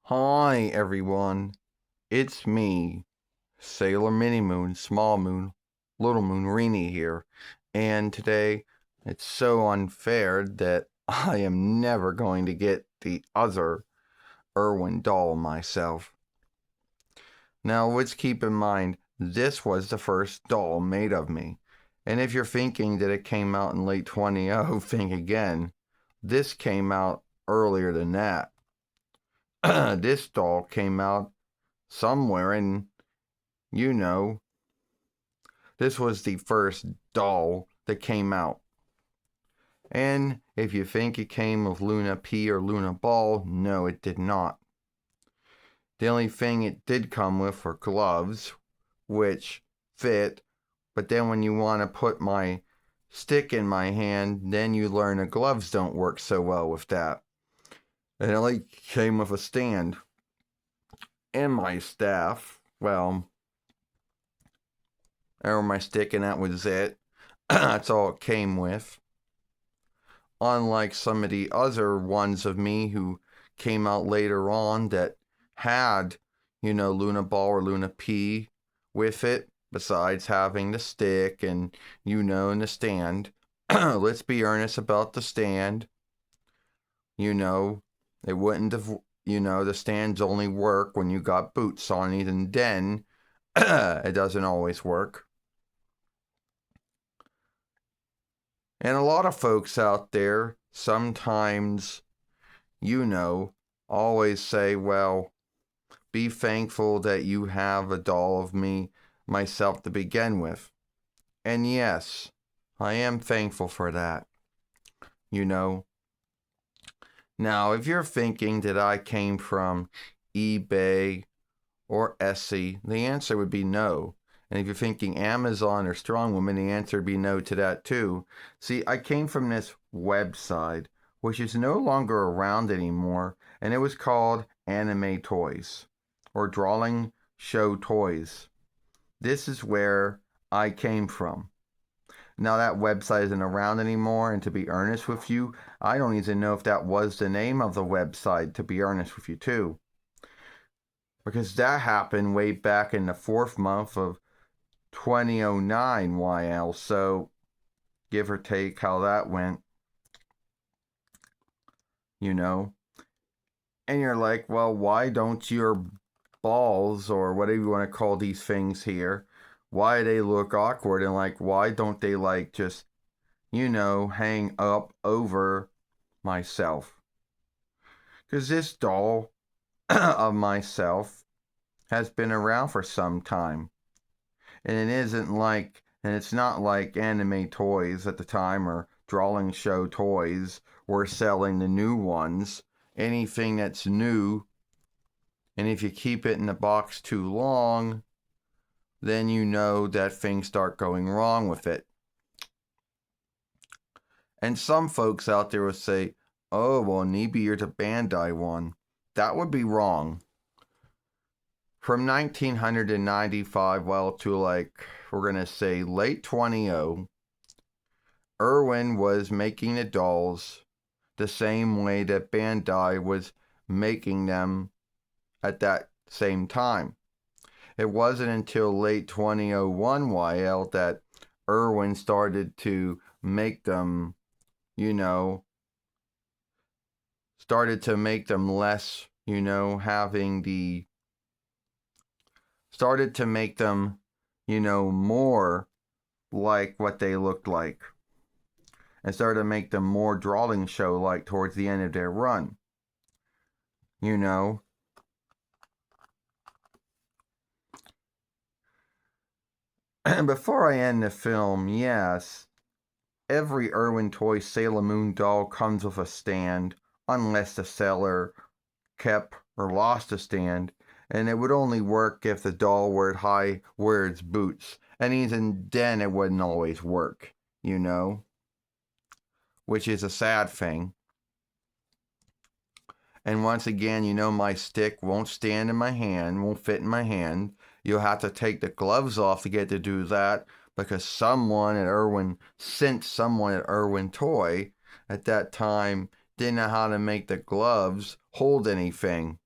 Hi everyone, it's me, Sailor Mini Moon, Small Moon, Little Moon Reenie here, and today it's so unfair that I am never going to get the other Irwin doll myself. Now let's keep in mind, this was the first doll made of me, and if you're thinking that it came out in late 20, think again. This came out earlier than that. This doll came out somewhere in, you know, this was the first doll that came out. And if you think it came with Luna P or Luna Ball, no, it did not. The only thing it did come with were gloves, which fit, but then when you want to put my stick in my hand, then you learn the gloves don't work so well with that. And it only came with a stand. And my staff, well, or my stick, and that was it. That's all it came with. Unlike some of the other ones of me who came out later on that had, Luna Ball or Luna P with it, besides having the stick and, and the stand. Let's be earnest about the stand. It wouldn't have, the stands only work when you got boots on it, and then it doesn't always work. And a lot of folks out there sometimes, always say, well, be thankful that you have a doll of myself to begin with. And yes, I am thankful for that. Now, if you're thinking that I came from eBay or Etsy, the answer would be no. And if you're thinking Amazon or Strong Woman, the answer would be no to that too. See, I came from this website, which is no longer around anymore, and it was called Anime Toys, or Drawing Show Toys. This is where I came from. Now that website isn't around anymore, and to be earnest with you, I don't even know if that was the name of the website, to be earnest with you too. Because that happened way back in the 4th month of 2009 YL, so give or take how that went, And you're like, well, why don't your balls, or whatever you want to call these things here, why they look awkward, and why don't they just, hang up over myself? Because this doll of myself has been around for some time. And it's not like Anime Toys at the time or Drawing Show Toys were selling the new ones. Anything that's new, and if you keep it in the box too long, then you know that things start going wrong with it. And some folks out there will say, oh, well, maybe you're the Bandai one. That would be wrong. From 1995, well, to we're going to say late 20, Irwin was making the dolls the same way that Bandai was making them at that same time. It wasn't until late 2001 YL that Irwin started to make them, started to make them less, having the started to make them, more like what they looked like. And started to make them more drawing show like towards the end of their run. And before I end the film, yes, every Irwin Toy Sailor Moon doll comes with a stand, unless the seller kept or lost a stand, and it would only work if the doll wore its boots, and even then it wouldn't always work, which is a sad thing. And once again, my stick won't stand in my hand, won't fit in my hand. You'll have to take the gloves off to get to do that, because someone at Irwin Toy at that time didn't know how to make the gloves hold anything.